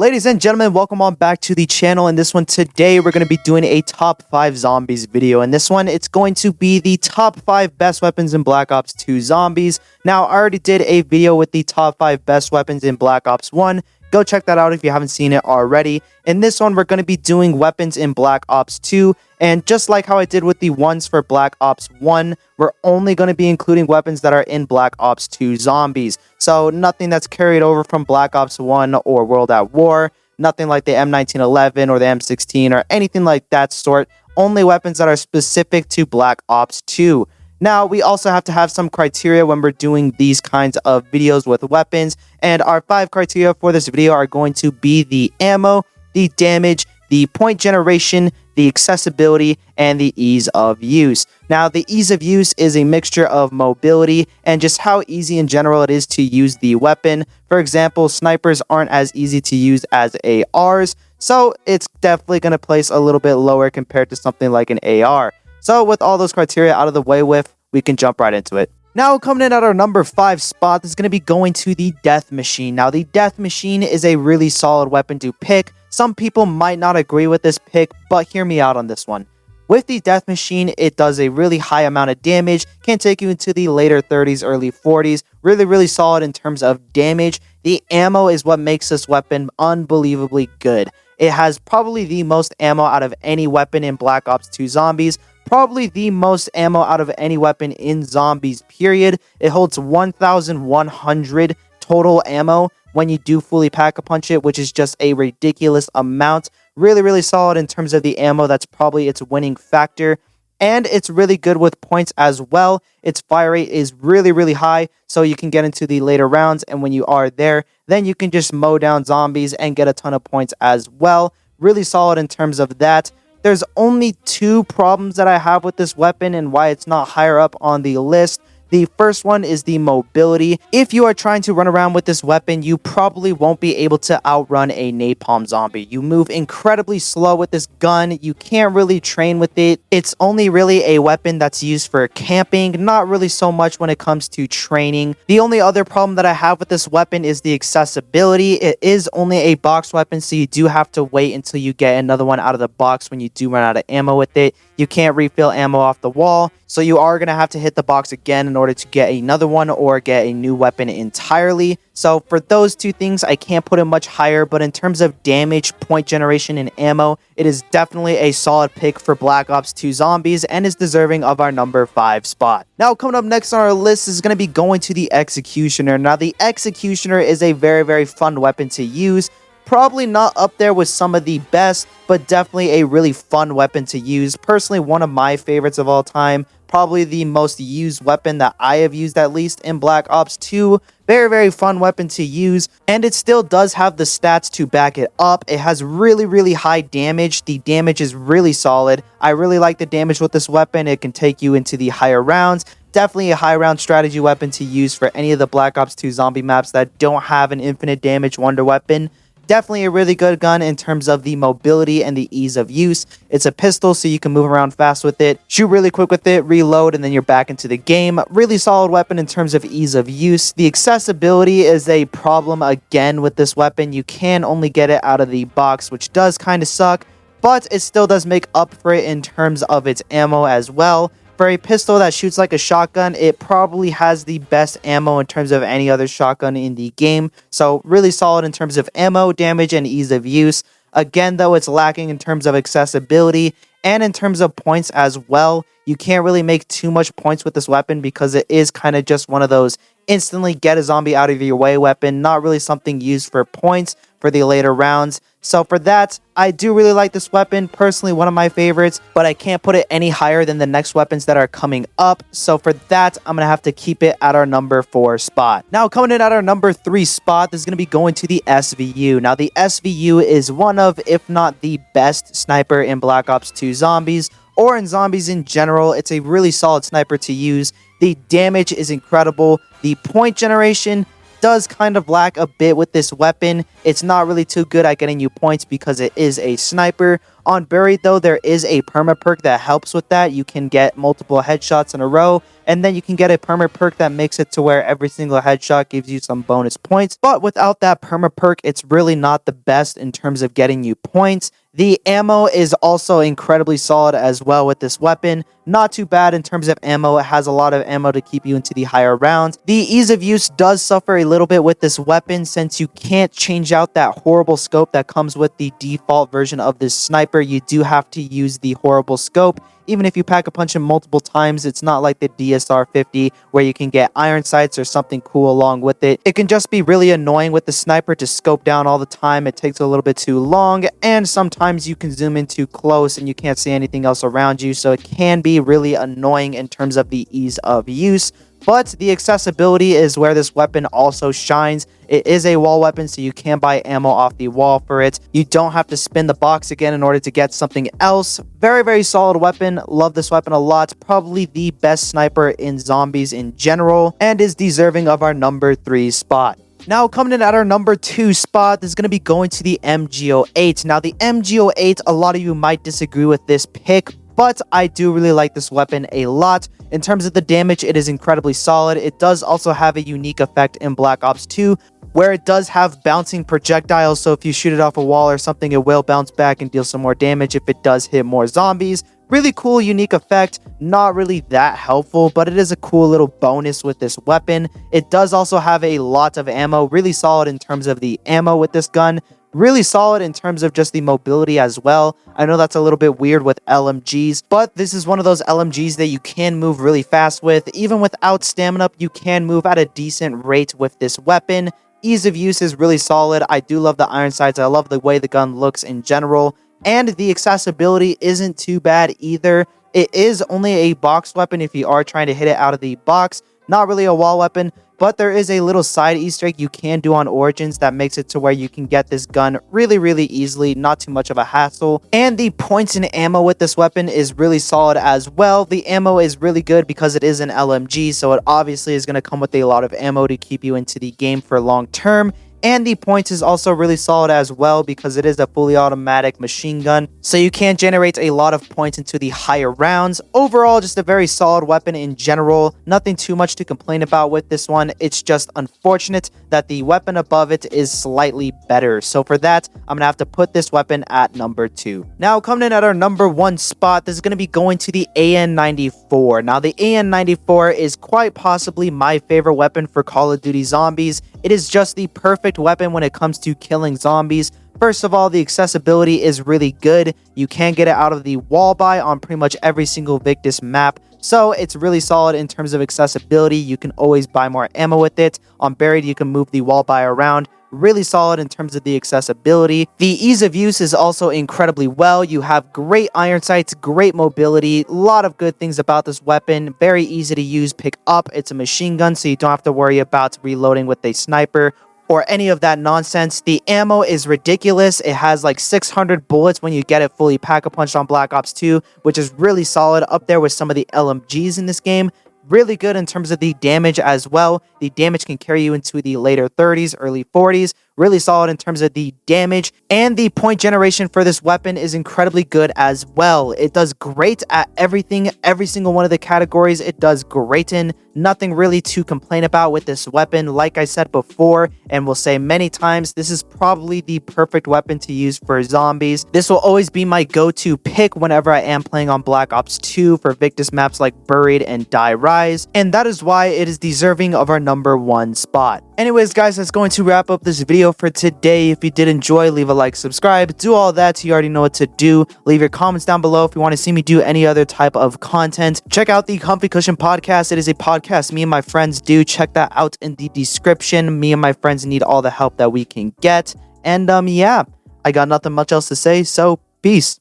Ladies and gentlemen, welcome on back to the channel. In this one today, we're going to be doing a top 5 zombies video. In this one, it's going to be the top 5 best weapons in Black Ops 2 zombies. Now, I already did a video with the top 5 best weapons in Black Ops 1. Go check that out if you haven't seen it already. In this one, we're going to be doing weapons in Black Ops 2. And just like how I did with the ones for Black Ops 1, we're only going to be including weapons that are in Black Ops 2 zombies. So nothing that's carried over from Black Ops 1 or World at War. Nothing like the M1911 or the M16 or anything like that sort. Only weapons that are specific to Black Ops 2. Now, we also have to have some criteria when we're doing these kinds of videos with weapons. And our 5 criteria for this video are going to be the ammo, the damage, the point generation, the accessibility, and the ease of use. Now, the ease of use is a mixture of mobility and just how easy in general it is to use the weapon. For example, snipers aren't as easy to use as ARs, so it's definitely going to place a little bit lower compared to something like an AR. So with all those criteria out of the way with, we can jump right into it. Now, coming in at our number 5 spot is going to be going to the Death Machine. Now, the Death Machine is a really solid weapon to pick. Some people might not agree with this pick, but hear me out on this one. With the Death Machine, it does a really high amount of damage, can take you into the later 30s, early 40s. Really solid in terms of damage. The ammo is what makes this weapon unbelievably good. It has probably the most ammo out of any weapon in Black Ops 2 Zombies. Probably the most ammo out of any weapon in Zombies, period. It holds 1,100 total ammo when you do fully pack-a-punch it, which is just a ridiculous amount. Really solid in terms of the ammo. That's probably its winning factor. And it's really good with points as well. Its fire rate is really high, so you can get into the later rounds, and when you are there, then you can just mow down zombies and get a ton of points as well. Really solid in terms of that. There's only 2 problems that I have with this weapon and why it's not higher up on the list. The first one is the mobility. If you are trying to run around with this weapon, you probably won't be able to outrun a napalm zombie. You move incredibly slow with this gun. You can't really train with it. It's only really a weapon that's used for camping, not really so much when it comes to training. The only other problem that I have with this weapon is the accessibility. It is only a box weapon, so you do have to wait until you get another one out of the box when you do run out of ammo with it. You can't refill ammo off the wall, so you are going to have to hit the box again in order to get another one or get a new weapon entirely. So for those 2 things, I can't put it much higher, but in terms of damage, point generation, and ammo, it is definitely a solid pick for Black Ops 2 Zombies and is deserving of our number 5 spot. Now, coming up next on our list is going to be going to the Executioner. Now, the Executioner is a very fun weapon to use. Probably not up there with some of the best, but definitely a really fun weapon to use. Personally, one of my favorites of all time. Probably the most used weapon that I have used, at least in Black Ops 2. Very fun weapon to use, and it still does have the stats to back it up. It has really high damage. The damage is really solid. I really like the damage with this weapon. It can take you into the higher rounds. Definitely a high round strategy weapon to use for any of the Black Ops 2 zombie maps that don't have an infinite damage wonder weapon. Definitely a really good gun in terms of the mobility and the ease of use. It's a pistol, so you can move around fast with it, shoot really quick with it, reload, and then you're back into the game. Really solid weapon in terms of ease of use. The accessibility is a problem again with this weapon. You can only get it out of the box, which does kind of suck, but it still does make up for it in terms of its ammo as well. For a pistol that shoots like a shotgun, it probably has the best ammo in terms of any other shotgun in the game. So really solid in terms of ammo, damage, and ease of use. Again, though, it's lacking in terms of accessibility and in terms of points as well. You can't really make too much points with this weapon because it is kind of just one of those instantly get a zombie out of your way weapon. Not really something used for points for the later rounds. So for that, I do really like this weapon. Personally, one of my favorites, but I can't put it any higher than the next weapons that are coming up. So for that, I'm going to have to keep it at our number 4 spot. Now, coming in at our number 3 spot, this is going to be going to the SVU. Now, the SVU is one of, if not the best sniper in Black Ops 2 Zombies, or in zombies in general. It's a really solid sniper to use. The damage is incredible. The point generation does kind of lack a bit with this weapon. It's not really too good at getting you points because it is a sniper. On Buried, though, there is a perma perk that helps with that. You can get multiple headshots in a row, and then you can get a perma perk that makes it to where every single headshot gives you some bonus points. But without that perma perk, it's really not the best in terms of getting you points. The ammo is also incredibly solid as well with this weapon. Not too bad in terms of ammo. It has a lot of ammo to keep you into the higher rounds. The ease of use does suffer a little bit with this weapon since you can't change out that horrible scope that comes with the default version of this sniper. You do have to use the horrible scope. Even if you pack a punch him multiple times, it's not like the DSR 50 where you can get iron sights or something cool along with it. It can just be really annoying with the sniper to scope down all the time. It takes a little bit too long, and sometimes you can zoom in too close and you can't see anything else around you, so it can be really annoying in terms of the ease of use. But the accessibility is where this weapon also shines. It is a wall weapon, so you can buy ammo off the wall for it. You don't have to spin the box again in order to get something else. Very, very solid weapon. Love this weapon a lot. Probably the best sniper in zombies in general, and is deserving of our number 3 spot. Now, coming in at our number 2 spot, this is going to be going to the MGO8. Now, the MGO8, a lot of you might disagree with this pick, but I do really like this weapon a lot. In terms of the damage, it is incredibly solid. It does also have a unique effect in Black Ops 2, where it does have bouncing projectiles, so if you shoot it off a wall or something, it will bounce back and deal some more damage if it does hit more zombies. Really cool, unique effect. Not really that helpful, but it is a cool little bonus with this weapon. It does also have a lot of ammo. Really solid in terms of the ammo with this gun. Really solid in terms of just the mobility as well. I know that's a little bit weird with LMGs, but this is one of those LMGs that you can move really fast with. Even without stamina up, you can move at a decent rate with this weapon. Ease of use is really solid. I do love the iron sights. I love the way the gun looks in general. And the accessibility isn't too bad either. It is only a box weapon if you are trying to hit it out of the box. Not really a wall weapon, but there is a little side Easter egg you can do on Origins that makes it to where you can get this gun really, really easily. Not too much of a hassle. And the points and ammo with this weapon is really solid as well. The ammo is really good because it is an LMG, so it obviously is going to come with a lot of ammo to keep you into the game for long term. And the points is also really solid as well because it is a fully automatic machine gun, so you can generate a lot of points into the higher rounds. Overall, just a very solid weapon in general. Nothing too much to complain about with this one. It's just unfortunate that the weapon above it is slightly better. So for that, I'm going to have to put this weapon at number 2. Now, coming in at our number 1 spot, this is going to be going to the AN94. Now, the AN94 is quite possibly my favorite weapon for Call of Duty Zombies. It is just the perfect weapon when it comes to killing zombies. First of all, the accessibility is really good. You can get it out of the wall buy on pretty much every single VIDS map. So it's really solid in terms of accessibility. You can always buy more ammo with it. On Buried, you can move the wall buy around. Really solid in terms of the accessibility. The ease of use is also incredibly well. You have great iron sights, great mobility, a lot of good things about this weapon. Very easy to use, pick up. It's a machine gun, so you don't have to worry about reloading with a sniper or any of that nonsense. The ammo is ridiculous. It has like 600 bullets when you get it fully pack-a-punched on Black Ops 2, which is really solid, up there with some of the LMGs in this game. Really good in terms of the damage as well. The damage can carry you into the later 30s, early 40s. Really solid in terms of the damage, and the point generation for this weapon is incredibly good as well. It does great at everything, every single one of the categories it does great in. Nothing really to complain about with this weapon. Like I said before, and will say many times, this is probably the perfect weapon to use for zombies. This will always be my go-to pick whenever I am playing on Black Ops 2 for VIDS maps like Buried and Die Rise, and that is why it is deserving of our number 1 spot. Anyways, guys, that's going to wrap up this video for today. If you did enjoy, leave a like, subscribe, do all that, so you already know what to do. Leave your comments down below if you want to see me do any other type of content. Check out the Comfy Cushion podcast. It is a podcast me and my friends do. Check that out in the description. Me and my friends need all the help that we can get. And yeah, I got nothing much else to say, so peace.